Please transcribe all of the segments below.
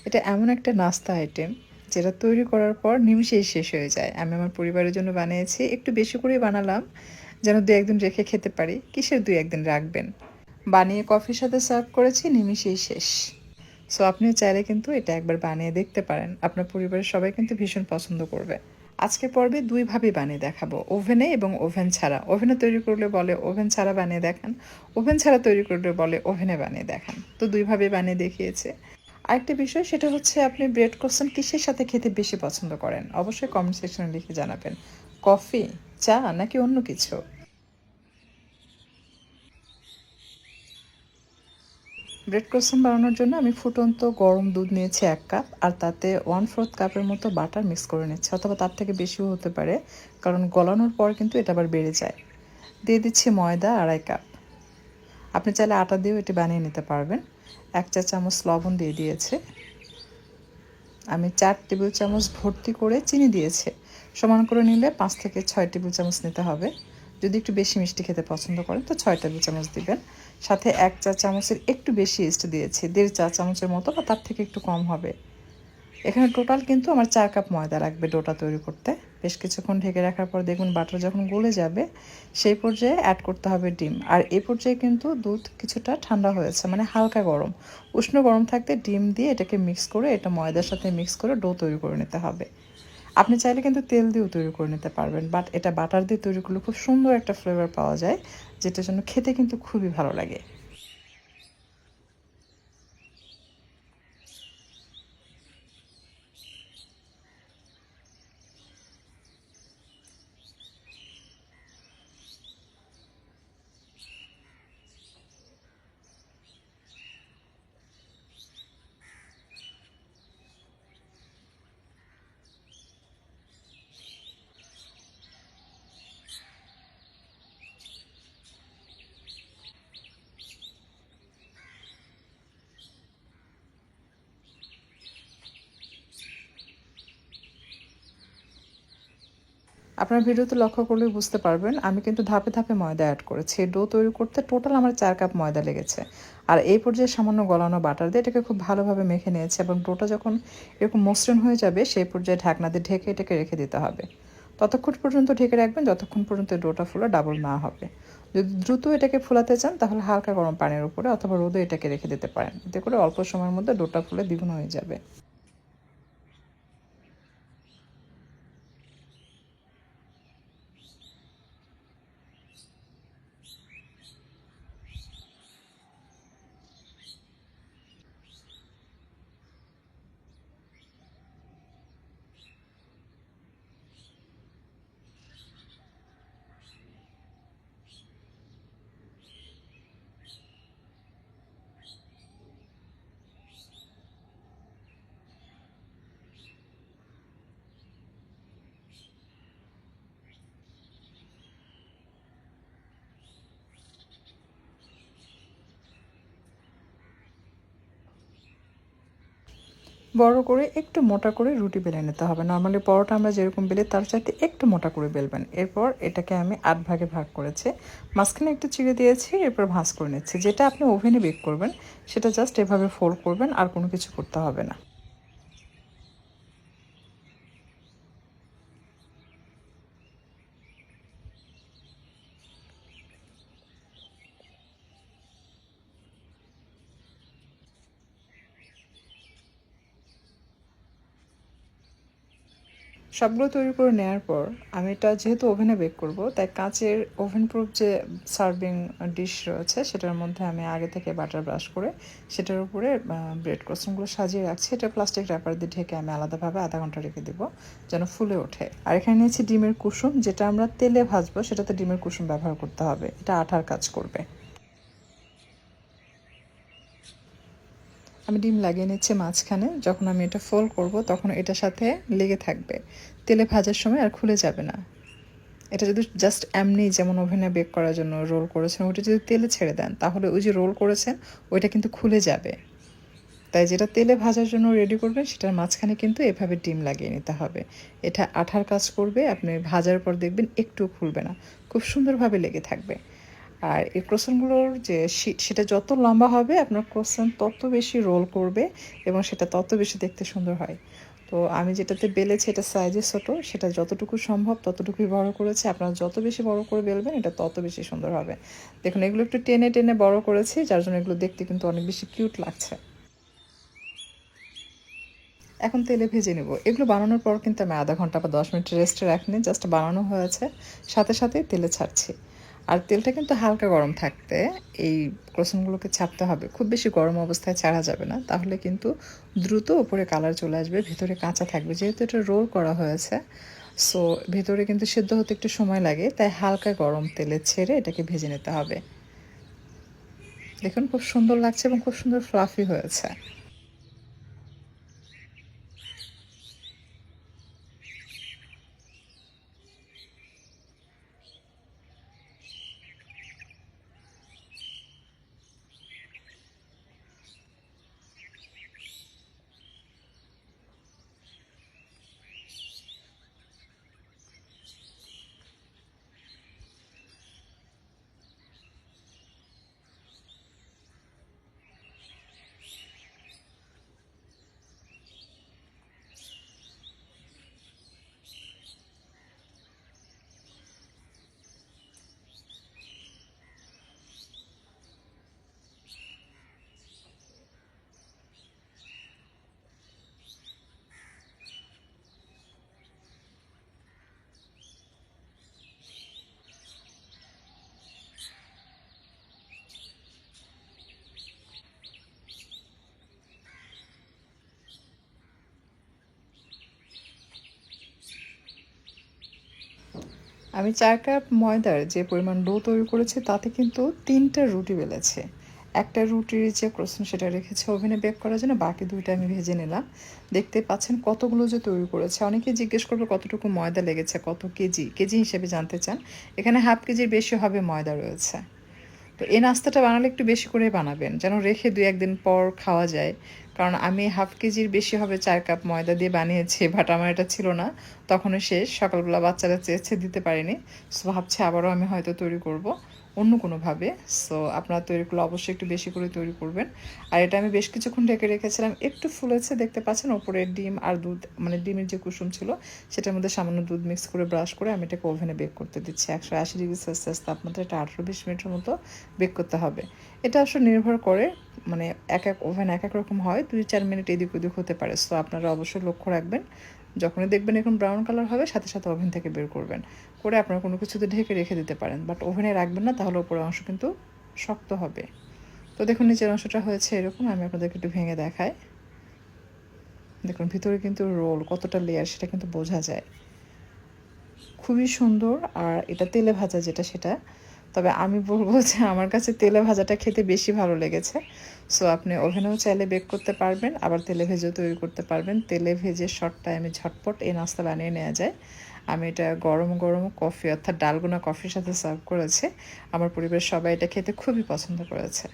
এটা এমন একটা নাস্তা আইটেম যেটা তৈরি করার পর নিমিষেই শেষ হয়ে যায়। আমি আমার পরিবারের জন্য বানিয়েছি। একটু বেশি করেই বানালাম যেন ২-১ দিন রেখে খেতে পারি। কিসের ২-১ দিন রাখবেন? বানিয়ে কফির সাথে সার্ভ করেছি, নিমিষেই শেষ। সো আপনিও চাইলে কিন্তু এটা একবার বানিয়ে দেখতে পারেন। আপনার পরিবারের সবাই কিন্তু ভীষণ পছন্দ করবে। আজকের পর্বে ২ ভাবে বানিয়ে দেখাবো, ওভেনে এবং ওভেন ছাড়া। ওভেনে তৈরি করলে বলে ওভেন ছাড়া বানিয়ে দেখান, ওভেন ছাড়া তৈরি করলে বলে ওভেনে বানিয়ে দেখান। তো ২ ভাবে বানিয়ে দেখিয়েছে। আরেকটা বিষয় সেটা হচ্ছে আপনি ব্রেড ক্রোসান্ট কিসের সাথে খেতে বেশি পছন্দ করেন? অবশ্যই কমেন্ট সেকশনে লিখে জানাবেন। কফি, চা নাকি অন্য কিছু? ব্রেড ক্রোসান্ট বানানোর জন্য আমি ফুটন্ত গরম দুধ নিয়েছি ১ কাপ, আর তাতে 1/4 কাপের মতো বাটার মিক্স করে নিচ্ছি, অথবা তার থেকে বেশিও হতে পারে, কারণ গলানোর পর কিন্তু এটা আবার বেড়ে যায়। দিয়ে দিচ্ছি ময়দা ২.৫ কাপ। আপনি চাইলে আটা দিয়েও এটি বানিয়ে নিতে পারবেন। ১ চা চামচ লবণ দিয়ে দিয়েছে। আমি ৪ টেবিল চামচ ভর্তি করে চিনি দিয়েছি। সমান করে নিলে ৫ থেকে ৬ টেবিল চামচ নিতে হবে। যদি একটু বেশি মিষ্টি খেতে পছন্দ করেন তো ৬ টেবিল চামচ দিবেন। সাথে ১ চা চামচের একটু বেশি ইস্ট দিয়েছি, ১.৫ চা চামচের মতো বা তার থেকে একটু কম হবে। এখানে টোটাল কিন্তু আমার ৪ কাপ ময়দা লাগবে ডোটা তৈরি করতে। বেশ কিছুক্ষণ ঢেকে রাখার পর দেখুন বাটার যখন গলে যাবে, সেই পর্যায়ে অ্যাড করতে হবে ডিম। আর এই পর্যায়ে কিন্তু দুধ কিছুটা ঠান্ডা হয়েছে, মানে হালকা গরম। উষ্ণ গরম থাকতে ডিম দিয়ে এটাকে মিক্স করে, এটা ময়দার সাথে মিক্স করে ডো তৈরি করে নিতে হবে। আপনি চাইলে কিন্তু তেল দিয়েও তৈরি করে নিতে পারবেন, বাট এটা বাটার দিয়ে তৈরি করলে খুব সুন্দর একটা ফ্লেভার পাওয়া যায়, যেটার জন্য খেতে কিন্তু খুবই ভালো লাগে। আপনার ভিডিওতে লক্ষ্য করলে বুঝতে পারবেন আমি কিন্তু ধাপে ধাপে ময়দা অ্যাড করেছি। ডো তৈরি করতে টোটাল আমার ৪ কাপ ময়দা লেগেছে। আর এই পর্যায়ে সামান্য গলানো বাটার দিয়ে এটাকে খুব ভালোভাবে মেখে নিয়েছি, এবং ডোটা যখন এরকম মসৃণ হয়ে যাবে সেই পর্যায়ে ঢাকনা দিয়ে ঢেকে এটাকে রেখে দিতে হবে। ততক্ষণ পর্যন্ত ঢেকে রাখবেন যতক্ষণ পর্যন্ত ডোটা ফুলে ডাবল না হবে। যদি দ্রুত এটাকে ফোলাতে চান তাহলে হালকা গরম পানির উপরে অথবা রোদে এটাকে রেখে দিতে পারেন। এতে করে অল্প সময়ের মধ্যে ডোটা ফুলে দ্বিগুণ হয়ে যাবে। বড় করে একটু মোটা করে রুটি বেলে নিতে হবে। নরমালি পরোটা আমরা যেরকম বেলি তার চাইতে একটু মোটা করে বেলবেন। এরপর এটাকে আমি ৮ ভাগে ভাগ করেছি। মাঝখানে একটু চিড়ে দিয়েছি, এরপর ভাঁজ করে নিচ্ছি। যেটা আপনি ওভেনে বেক করবেন সেটা জাস্ট এভাবে ফোল্ড করবেন, আর কোনো কিছু করতে হবে না। সবগুলো তৈরি করে নেওয়ার পর আমি এটা যেহেতু ওভেনে বেক করব, তাই কাঁচের ওভেন প্রুফ যে সার্ভিং ডিশ রয়েছে সেটার মধ্যে আমি আগে থেকে বাটার ব্রাশ করে সেটার উপরে ব্রেড ক্রোসানগুলো সাজিয়ে রাখছি। এটা প্লাস্টিক র্যাপার দিয়ে ঢেকে আমি আলাদাভাবে আধা ঘন্টা রেখে দেবো যেন ফুলে ওঠে। আর এখানে নিয়েছি ডিমের কুসুম, যেটা আমরা তেলে ভাজবো সেটাতে ডিমের কুসুম ব্যবহার করতে হবে, এটা আঠার কাজ করবে। আমি ডিম লাগিয়ে নিচ্ছি মাঝখানে। যখন আমি এটা ফোল্ড করব তখন এটার সাথে লেগে থাকবে, তেলে ভাজার সময় আর খুলে যাবে না। এটা যদি জাস্ট এমনি যেমন ওভেনে বেক করার জন্য রোল করেছেন ওইটা যদি তেলে ছেড়ে দেন তাহলে ওই যে রোল করেছেন ওইটা কিন্তু খুলে যাবে। তাই যেটা তেলে ভাজার জন্য রেডি করবেন সেটার মাঝখানে কিন্তু এভাবে ডিম লাগিয়ে নিতে হবে। এটা আঠার কাজ করবে, আপনি ভাজার পর দেখবেন একটু খুলবে না, খুব সুন্দরভাবে লেগে থাকবে। আর এই ক্রোসেন্টগুলোর যে শীট সেটা যত লম্বা হবে আপনার ক্রোসেন্ট তত বেশি রোল করবে এবং সেটা তত বেশি দেখতে সুন্দর হয়। তো আমি যেটাতে বেলেছি এটা সাইজে ছোট, সেটা যতটুকু সম্ভব ততটুকুই বড় করেছি। আপনারা যত বেশি বড় করে বেলবেন এটা তত বেশি সুন্দর হবে। দেখুন এগুলো একটু টেনে টেনে বড় করেছি, যার জন্য এগুলো দেখতে কিন্তু অনেক বেশি কিউট লাগছে। এখন তেলে ভেজে নেব। এগুলো বানানোর পর কিন্তু আমি ০.৫ ঘন্টা বা ১০ মিনিট রেস্টে রাখিনি, জাস্ট বানানো হয়েছে, সাথে সাথে তেলে ছাড়ছি। আর তেলটা কিন্তু হালকা গরম থাকতে এই ক্রোসেন্টগুলোকে ছাড়তে হবে, খুব বেশি গরম অবস্থায় ছাড়া যাবে না, তাহলে কিন্তু দ্রুত উপরে কালার চলে আসবে, ভেতরে কাঁচা থাকবে। যেহেতু এটা রোল করা হয়েছে, সো ভেতরে কিন্তু সিদ্ধ হতে একটু সময় লাগে, তাই হালকা গরম তেলে ছেড়ে এটাকে ভেজে নিতে হবে। দেখুন খুব সুন্দর লাগছে এবং খুব সুন্দর ফ্লাফি হয়েছে। আমি ৪ কাপ ময়দার যে পরিমাণ ডো তৈরি করেছি তাতে কিন্তু ৩টা রুটি বেলেছি। একটা রুটির যে ক্রোসেন্ট সেটা রেখেছি ওভেনে বেক করার জন্য, বাকি ২টা আমি ভেজে নিলাম। দেখতে পাচ্ছেন কতগুলো যে তৈরি করেছে। অনেকেই জিজ্ঞেস করবে কতটুকু ময়দা লেগেছে, কত কেজি, কেজি হিসেবে জানতে চান। এখানে 1/2 কেজির বেশি হবে ময়দা রয়েছে। তো এই নাস্তাটা বানালে একটু বেশি করে বানাবেন, যেন রেখে ২-১ দিন পর খাওয়া যায়। কারণ আমি 1/2 কেজির বেশি হবে ৪ কাপ ময়দা দিয়ে বানিয়েছি, বাট আমার এটা ছিল না, তখনই শেষ। সকালবেলা বাচ্চারা চেয়েছে, দিতে পারিনি। সো ভাবছি আবারও আমি হয়তো তৈরি করব অন্য কোনোভাবে। সো আপনারা তৈরি করলে অবশ্যই একটু বেশি করে তৈরি করবেন। আর এটা আমি বেশ কিছুক্ষণ ঢেকে রেখেছিলাম, একটু ফুলেছে দেখতে পাচ্ছেন। ওপরে ডিম আর দুধ, মানে ডিমের যে কুসুম ছিল সেটার মধ্যে সামান্য দুধ মিক্স করে ব্রাশ করে আমি এটাকে ওভেনে বেক করতে দিচ্ছি ১৮০ ডিগ্রি সেলসিয়াস তাপমাত্রা। এটা ১৮-২০ মিনিটের মতো বেক করতে হবে। এটা আসলে নির্ভর করে, মানে এক এক ওভেন এক এক রকম হয়, ২-৪ মিনিট এদিক ওদিক হতে পারে। সো আপনারা অবশ্যই লক্ষ্য রাখবেন, যখনই দেখবেন এরকম ব্রাউন কালার হবে সাথে সাথে ওভেন থেকে বের করবেন। করে আপনারা কোনো কিছুতে ঢেকে রেখে দিতে পারেন, বাট ওভেনে রাখবেন না, তাহলে উপরের অংশ কিন্তু শক্ত হবে। তো দেখুন নিচের অংশটা হয়েছে এরকম, আমি আপনাদেরকে একটু ভেঙে দেখাই। দেখুন ভিতরে কিন্তু রোল কতটা লেয়ার সেটা কিন্তু বোঝা যায়, খুবই সুন্দর। আর এটা তেলে ভাজা যেটা সেটা, তবে আমি বলবো যে আমার কাছে তেলে ভাজাটা খেতে বেশি ভালো লেগেছে। সো আপনি ওভেনেও চাইলে বেক করতে পারবেন, আবার তেলে ভেজেও তৈরি করতে পারবেন। তেলে ভেজে শর্ট টাইমে ঝটপট এই নাস্তা বানিয়ে নেওয়া যায়। আমি এটা গরম গরম কফি অর্থাৎ ডালগোনা কফির সাথে সার্ভ করেছি। আমার পরিবারের সবাই এটা খেতে খুবই পছন্দ করেছে।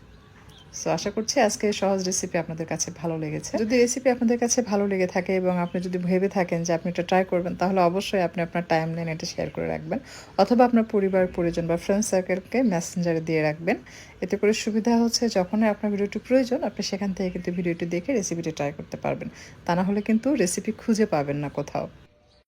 সো আশা করছি আজকে সহজ রেসিপি আপনাদের কাছে ভালো লেগেছে। যদি রেসিপি আপনাদের কাছে ভালো লেগে থাকে এবং আপনি যদি ভেবে থাকেন যে আপনি এটা ট্রাই করবেন, তাহলে অবশ্যই আপনি আপনার টাইমলাইনে এটা শেয়ার করে রাখবেন, অথবা আপনার পরিবার পরিজন বা ফ্রেন্ড সার্কেলকে মেসেঞ্জারে দিয়ে রাখবেন। এতে করে সুবিধা হচ্ছে যখনই আপনার ভিডিওটি প্রয়োজন আপনি সেখান থেকে কিন্তু ভিডিওটি দেখে রেসিপিটি ট্রাই করতে পারবেন। তা না হলে কিন্তু রেসিপি খুঁজে পাবেন না কোথাও।